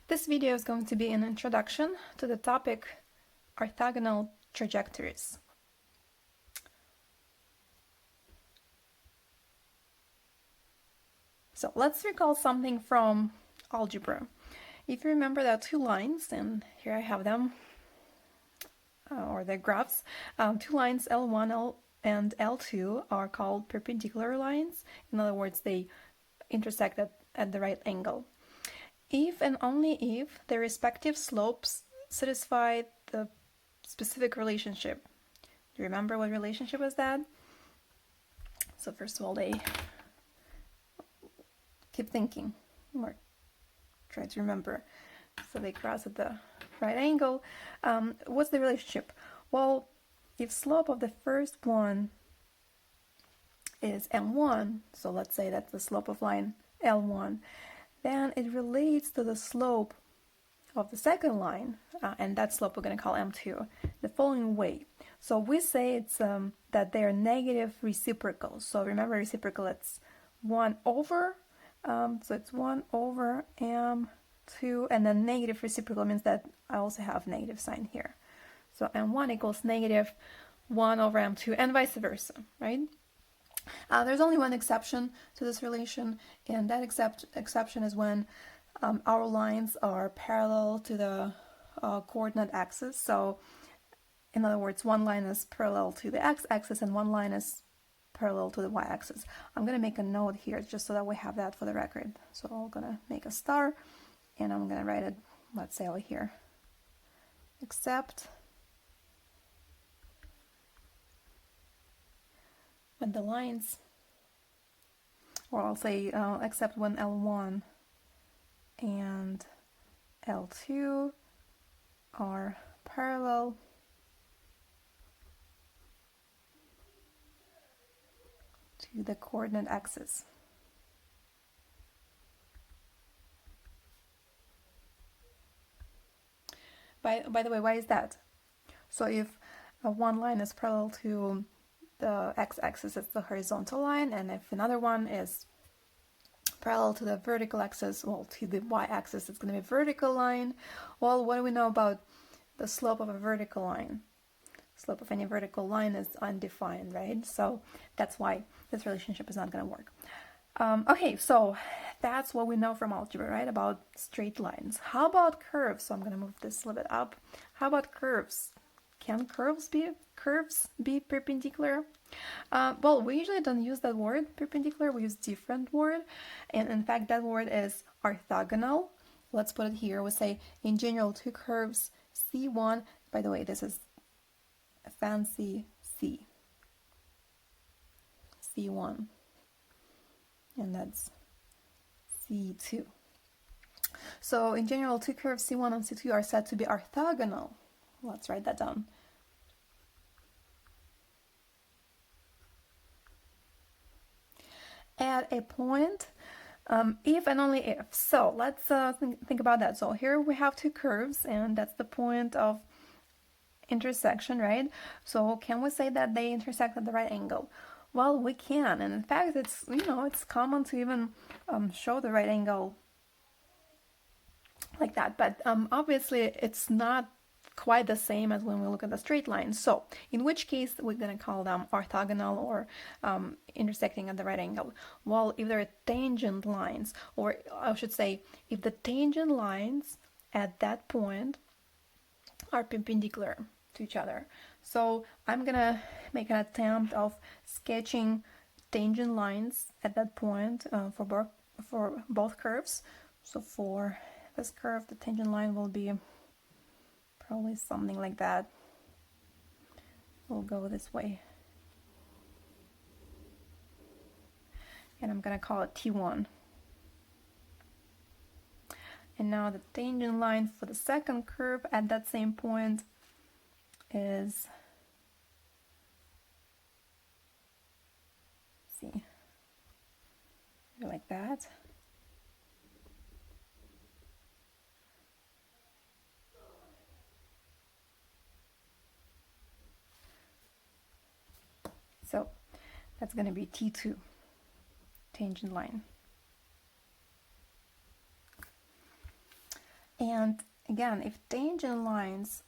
This video is going to be an introduction to the topic orthogonal trajectories. So let's recall something from algebra. If you remember, there are two lines, and here I have them, or the graphs. Two lines, L1 and L2, are called perpendicular lines. In other words, they intersect at the right angle. If and only if the respective slopes satisfy the specific relationship. Do you remember what relationship was that? So first of all, they keep thinking or try to remember. So they cross at the right angle. What's the relationship? Well, if slope of the first one is m1, so let's say that's the slope of line L1, then it relates to the slope of the second line, and that slope we're going to call m2, the following way. So we say it's that they are negative reciprocals. So remember, reciprocal, it's 1 over, so it's 1 over m2, and then negative reciprocal means that I also have negative sign here. So m1 equals negative 1 over m2, and vice versa, right? There's only one exception to this relation, and that exception is when our lines are parallel to the coordinate axis. So in other words, one line is parallel to the x-axis and one line is parallel to the y-axis. I'm going to make a note here just so that we have that for the record. So I'm going to make a star and I'm going to write it, let's say over here, except when the lines, or I'll say except when L1 and L2 are parallel to the coordinate axis. By the way, why is that? So if one line is parallel to the x-axis, it's the horizontal line, and if another one is parallel to the vertical axis, well, to the y-axis, it's going to be a vertical line. Well, what do we know about the slope of a vertical line? Slope of any vertical line is undefined, right? So that's why this relationship is not going to work. Okay, so that's what we know from algebra, right? About straight lines. How about curves? So I'm going to move this a little bit up. How about curves? Can curves be perpendicular? Well, we usually don't use that word perpendicular. We use different word, and in fact that word is orthogonal. Let's put it here. We say in general two curves C1. By the way, this is a fancy C1, and that's C2. So in general, two curves C1 and C2 are said to be orthogonal. Let's write that down. At a point, if and only if. So let's think about that. So here we have two curves, and that's the point of intersection, right? So can we say that they intersect at the right angle? Well, we can, and in fact, it's it's common to even show the right angle like that. But obviously, it's not quite the same as when we look at the straight line. So in which case we're going to call them orthogonal or intersecting at the right angle? Well, if they're tangent lines, or I should say if the tangent lines at that point are perpendicular to each other. So I'm gonna make an attempt of sketching tangent lines at that point for both curves. So for this curve, the tangent line will be probably something like that. We'll go this way. And I'm going to call it T1. And now the tangent line for the second curve at that same point is, see, like that. So that's going to be T2, tangent line. And again, if tangent lines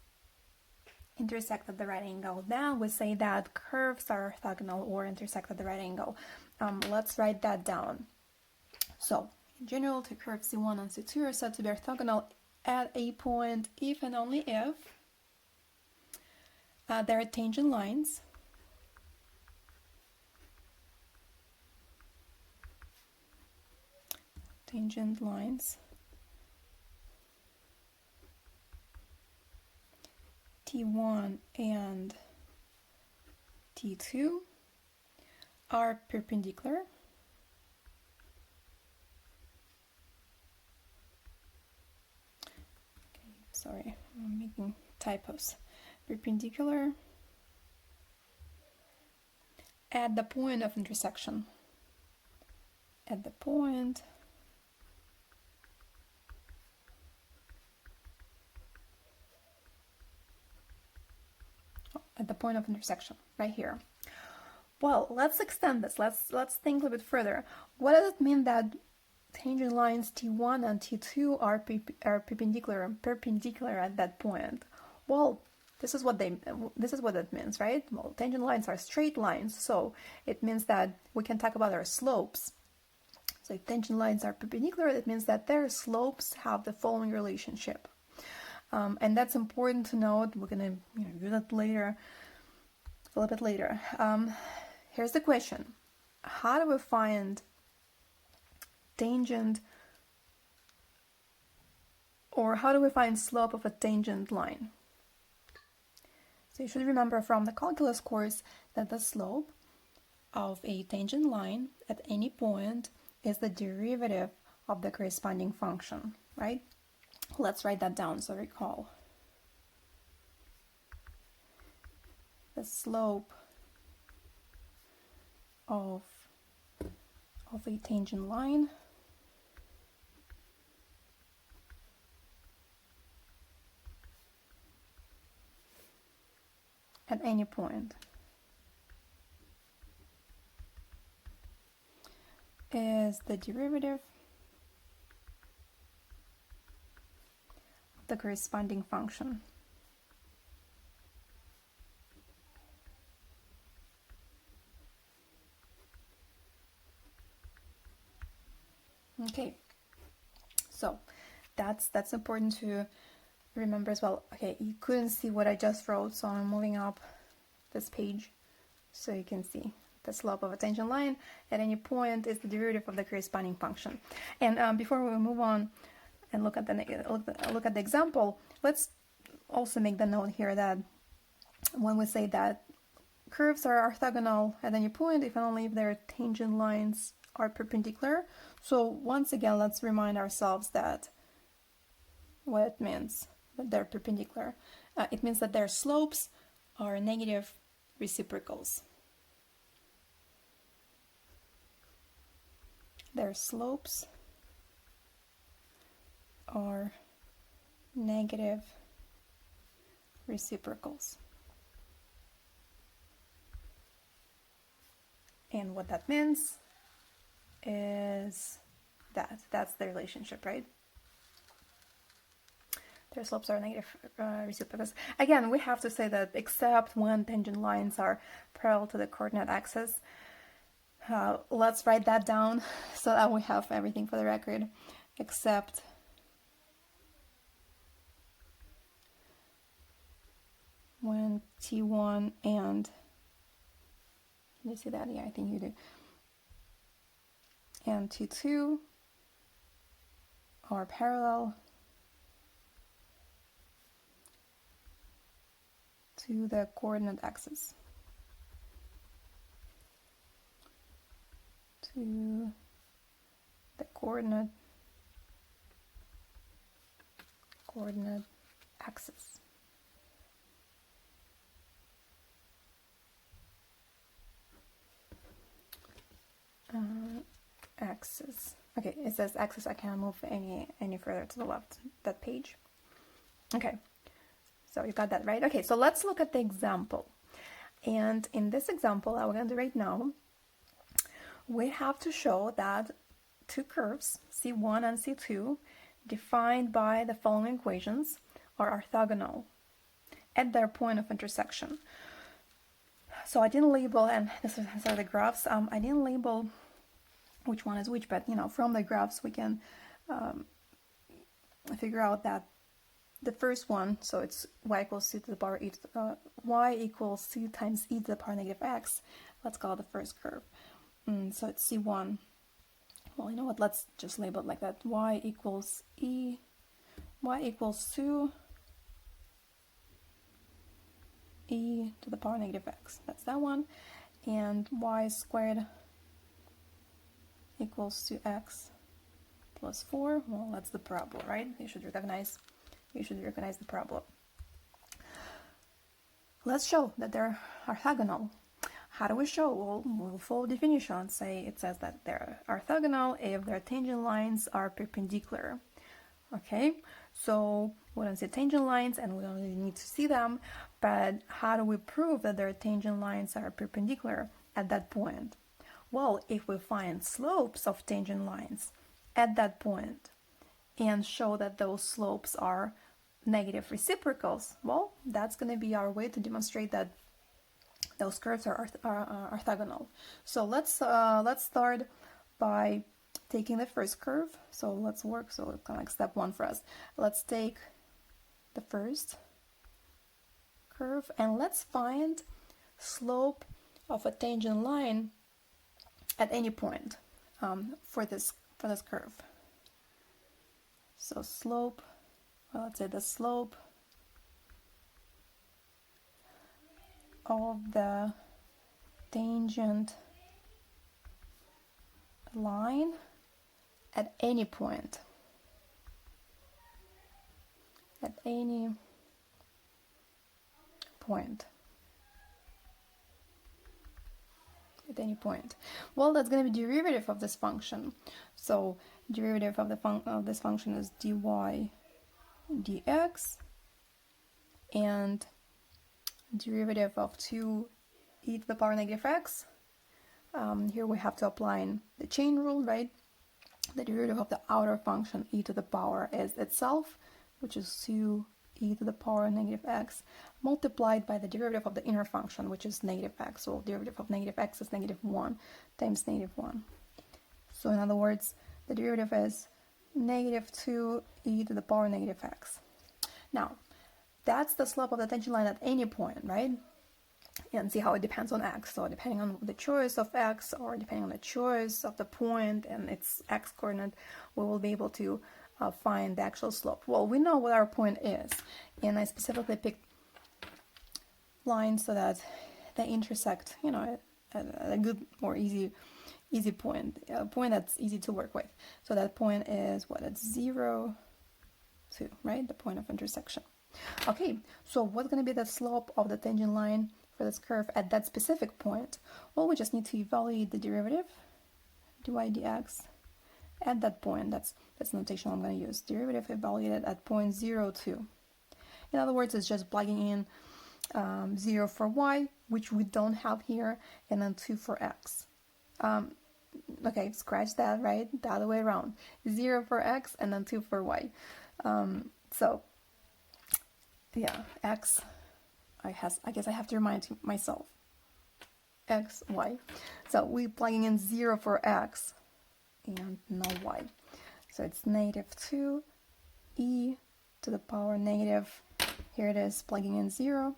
intersect at the right angle, then we say that curves are orthogonal or intersect at the right angle. Let's write that down. So, in general, two curves C1 and C2 are said to be orthogonal at a point if and only if there are tangent lines T1 and T2 are perpendicular sorry, I'm making typos. Perpendicular at the point of intersection. At the point of intersection, right here. Well, let's extend this. Let's think a little bit further. What does it mean that tangent lines T1 and T2 are perpendicular at that point? Well, this is what that means, right? Well, tangent lines are straight lines, so it means that we can talk about their slopes. So if tangent lines are perpendicular, it means that their slopes have the following relationship. And that's important to note. We're going to do that later, a little bit later. Here's the question. How do we find tangent, or how do we find slope of a tangent line? So you should remember from the calculus course that the slope of a tangent line at any point is the derivative of the corresponding function, right? Let's write that down so recall. The slope of a tangent line at any point is the derivative of the corresponding function. Okay, so that's important to remember as well. Okay, you couldn't see what I just wrote, so I'm moving up this page so you can see the slope of a tangent line at any point is the derivative of the corresponding function. And before we move on and look at the example, let's also make the note here that when we say that curves are orthogonal at any point if and only if their tangent lines are perpendicular. So once again, let's remind ourselves that what it means that they're perpendicular. It means that their slopes are negative reciprocals. Their slopes are negative reciprocals. And what that means is that's the relationship, right? Their slopes are negative reciprocals. Again, we have to say that except when tangent lines are parallel to the coordinate axis. Let's write that down so that we have everything for the record, except when T1 and, can you see that? Yeah, I think you do. And T2 are parallel to the coordinate axis. To the coordinate axis. Axis. Okay, it says axis. I can't move any further to the left. That page. Okay, so you got that right. Okay, so let's look at the example. And in this example that we're going to do right now, we have to show that two curves, C1 and C2, defined by the following equations are orthogonal at their point of intersection. So I didn't label, and these are the graphs, I didn't label which one is which, but from the graphs we can figure out that the first one, so it's y equals c to the power e to y equals c times e to the power negative x. Let's call it the first curve. So it's c1. Well, you know what? Let's just label it like that. Y equals 2 e to the power negative x. That's that one. And y squared equals to x plus 4. Well, that's the parabola, right? You should recognize the parabola. Let's show that they're orthogonal. How do we show? Well, we'll follow definition. It says that they're orthogonal if their tangent lines are perpendicular. Okay, so we don't see tangent lines and we don't really need to see them, but how do we prove that their tangent lines are perpendicular at that point? Well, if we find slopes of tangent lines at that point and show that those slopes are negative reciprocals, well, that's going to be our way to demonstrate that those curves are orthogonal. So let's start by taking the first curve. So let's work, so it's kind of like step one for us. Let's take the first curve and let's find slope of a tangent line at any point for this curve. So slope, well, let's say the slope of the tangent line at any point. At any point. At any point. Well, that's going to be derivative of this function. So derivative of this function is dy dx, and derivative of 2 e to the power negative x. Here we have to apply the chain rule, right? The derivative of the outer function e to the power is itself, which is 2 e to the power negative x, multiplied by the derivative of the inner function, which is negative x. So derivative of negative x is negative 1 times negative 1. So in other words, the derivative is negative 2 e to the power negative x. Now, that's the slope of the tangent line at any point, right? And see how it depends on x. So depending on the choice of x, or depending on the choice of the point and its x coordinate, we will be able to find the actual slope. Well, we know what our point is, and I specifically picked lines so that they intersect, at a good or easy point, a point that's easy to work with. So that point is what? It's 0, 2, right? The point of intersection. Okay, so what's going to be the slope of the tangent line for this curve at that specific point? Well, we just need to evaluate the derivative, dy dx, at that point. That's the notation I'm going to use. Derivative evaluated at point 0, 2. In other words, it's just plugging in 0 for y, which we don't have here, and then 2 for x. Okay, scratch that, right? The other way around. 0 for x and then 2 for y. So, yeah, x, I guess I have to remind myself. X, y. So we're plugging in 0 for x and no y. So it's negative 2 e to the power negative, here it is, plugging in 0.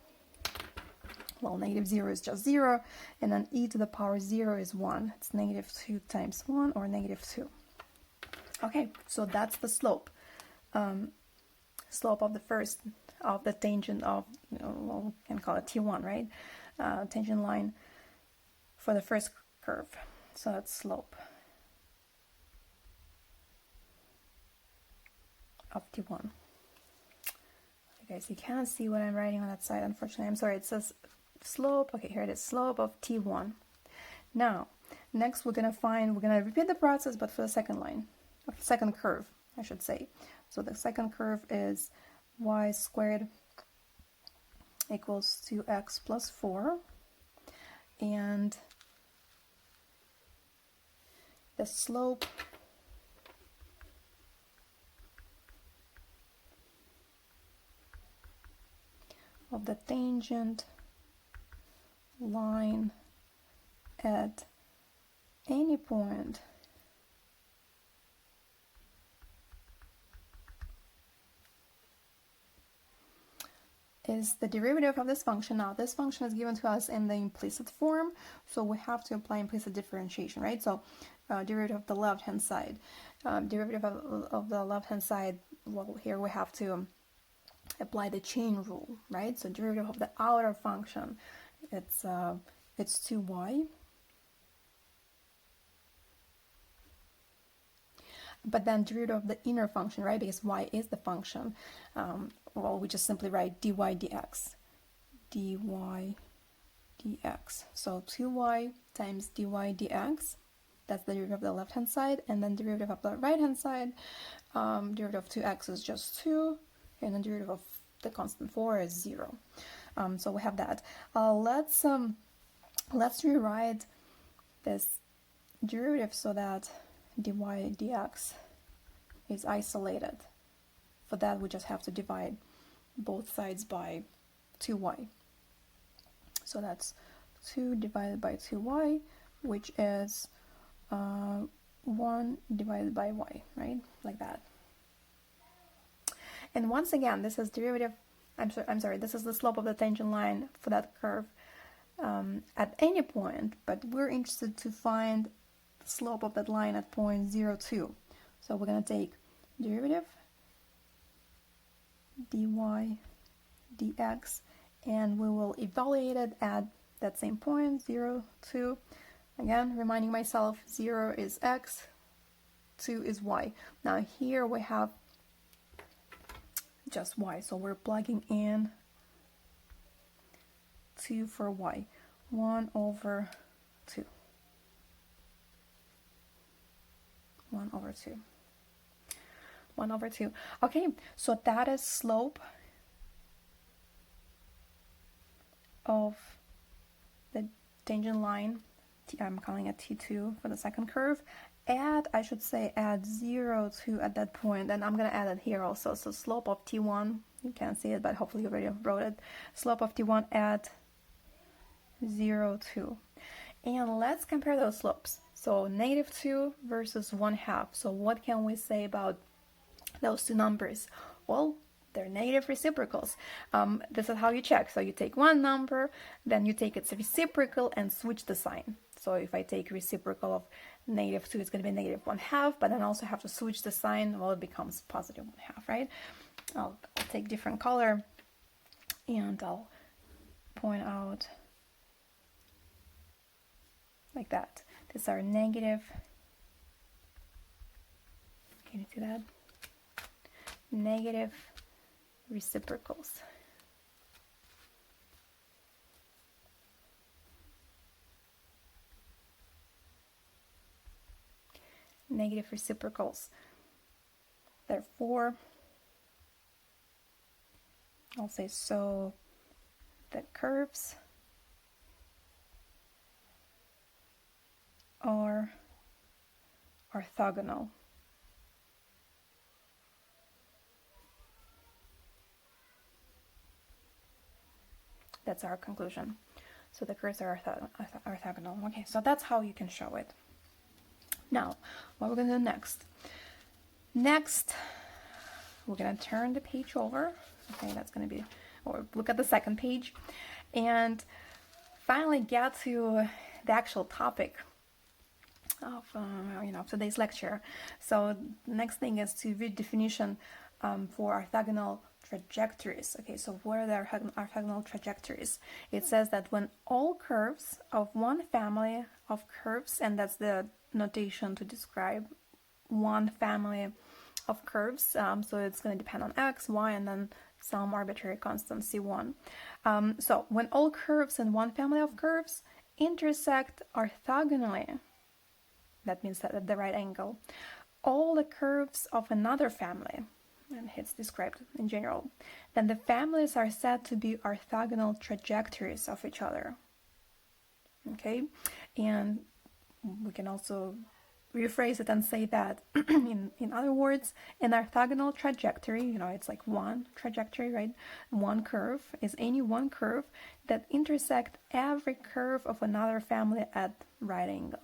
Well, negative 0 is just 0, and then e to the power 0 is 1. It's negative 2 times 1, or negative 2. Okay, so that's the slope. Slope of the tangent of, well, we can call it T1, right? Tangent line for the first curve. So that's slope of T1. Okay, guys, you cannot see what I'm writing on that side, unfortunately. I'm sorry, it says slope. Okay, here it is, slope of T1. Now, next we're gonna repeat the process, but for the second line, second curve, I should say. So the second curve is y squared equals 2x plus 4, and the slope of the tangent line at any point is the derivative of this function. Now this function is given to us in the implicit form, so we have to apply implicit differentiation, right? So derivative of the left hand side, derivative of the left hand side, well, here we have to apply the chain rule, right? So derivative of the outer function, it's 2y. But then derivative of the inner function, right? Because y is the function. Well, we just simply write dy dx. dy dx. So 2y times dy dx. That's the derivative of the left hand side. And then derivative of the right hand side, derivative of 2x is just 2. And then derivative of the constant 4 is 0. So we have that. Let's rewrite this derivative so that dy dx is isolated. For that, we just have to divide both sides by 2y. So that's 2 divided by 2y, which is 1 divided by y, right? Like that. And once again, this is derivative, I'm sorry, this is the slope of the tangent line for that curve at any point, but we're interested to find the slope of that line at point 0, 2. So we're going to take derivative dy dx, and we will evaluate it at that same point, 0, 2. Again, reminding myself, 0 is x, 2 is y. Now here we have just y, so we're plugging in 2 for y, 1 over 2. 1 over 2. 1 over 2. Okay, so that is slope of the tangent line. I'm calling it T2 for the second curve. I should say add 0 to at that point, and I'm going to add it here also. So slope of T1, you can't see it, but hopefully you already wrote it. Slope of T1 at 0, 2. And let's compare those slopes. So negative 2 versus 1/2. So what can we say about those two numbers? Well, they're negative reciprocals. This is how you check. So you take one number, then you take its reciprocal and switch the sign. So if I take reciprocal of negative 2, it's going to be negative 1/2, but then also have to switch the sign. Well, it becomes positive 1/2, right? I'll take different color and I'll point out like that. These are negative. Can you see that? Negative reciprocals. Negative reciprocals. Therefore, I'll say so the curves are orthogonal. That's our conclusion. So the curves are orthogonal. Okay, so that's how you can show it. Now, what we're going to do next? Next, we're going to turn the page over. Okay, that's going to be, or look at the second page, and finally get to the actual topic of today's lecture. So next thing is to read definition for orthogonal trajectories. Okay, so what are the orthogonal trajectories? It says that when all curves of one family of curves, and that's the notation to describe one family of curves, so it's going to depend on x, y, and then some arbitrary constant c1. So when all curves in one family of curves intersect orthogonally, that means that at the right angle, all the curves of another family, and it's described in general, then the families are said to be orthogonal trajectories of each other. Okay, and we can also rephrase it and say that in other words, an orthogonal trajectory, it's like one trajectory, right? One curve is any one curve that intersect every curve of another family at right angle.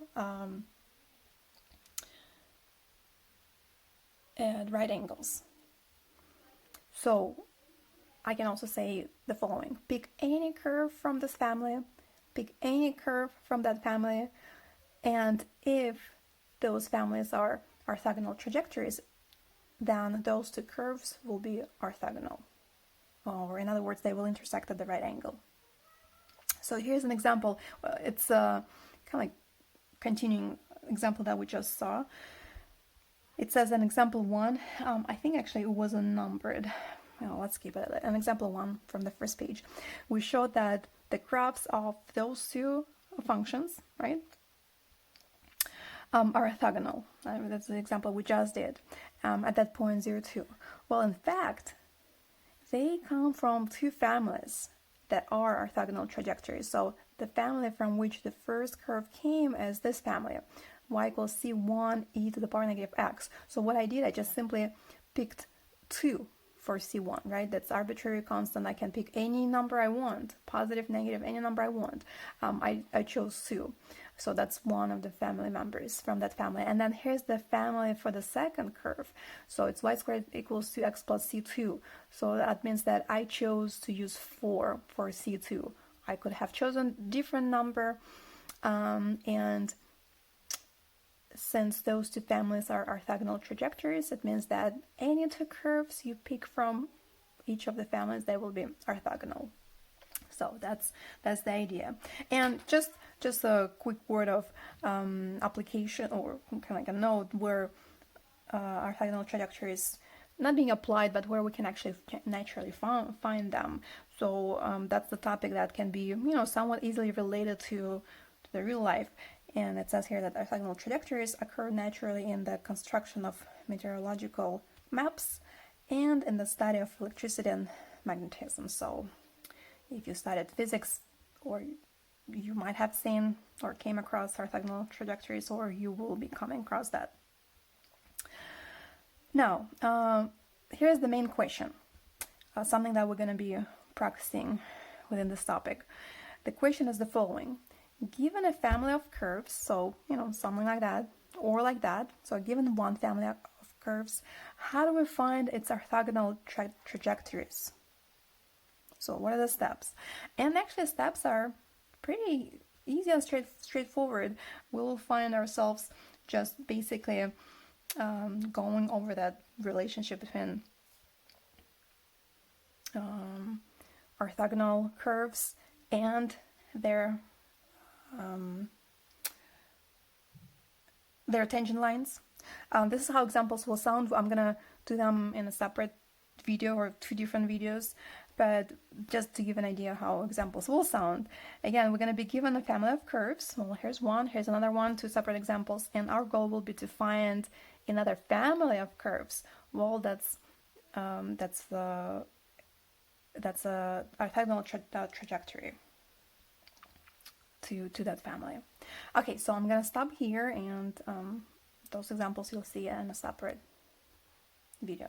At right angles. So I can also say the following: pick any curve from this family, pick any curve from that family, and if those families are orthogonal trajectories, then those two curves will be orthogonal. Or in other words, they will intersect at the right angle. So here's an example. It's kind of like continuing example that we just saw. It says an example 1. I think actually it wasn't numbered. Well, let's keep it an example 1 from the first page. We showed that the graphs of those two functions, right, are orthogonal. That's the example we just did at that point 0, 2. Well, in fact, they come from two families that are orthogonal trajectories. So the family from which the first curve came is this family, y equals c1 e to the power negative x. So what I did, I just simply picked 2 for c1, right? That's arbitrary constant. I can pick any number I want, positive, negative, any number I want. I chose 2. So that's one of the family members from that family. And then here's the family for the second curve. So it's y squared equals 2x plus c2. So that means that I chose to use 4 for c2. I could have chosen a different number. And since those two families are orthogonal trajectories, it means that any two curves you pick from each of the families, they will be orthogonal. So that's the idea. And just a quick word of application, or kind of like a note where orthogonal trajectories not being applied, but where we can actually naturally find them. So that's the topic that can be, somewhat easily related to the real life. And it says here that orthogonal trajectories occur naturally in the construction of meteorological maps and in the study of electricity and magnetism. So if you studied physics, or you might have seen or came across orthogonal trajectories, or you will be coming across that. Now, here's the main question, something that we're going to be practicing within this topic. The question is the following. Given a family of curves, so, something like that, or like that, so given one family of curves, how do we find its orthogonal trajectories? So what are the steps? And actually steps are pretty easy and straightforward. We'll find ourselves just basically going over that relationship between orthogonal curves and their tangent lines. This is how examples will sound. I'm gonna do them in a separate video or 2 different videos, but just to give an idea how examples will sound. Again, we're going to be given a family of curves. Well, here's one, here's another one, 2 separate examples, and our goal will be to find another family of curves. Well, that's a orthogonal trajectory to that family. Okay, so I'm going to stop here, and those examples you'll see in a separate video.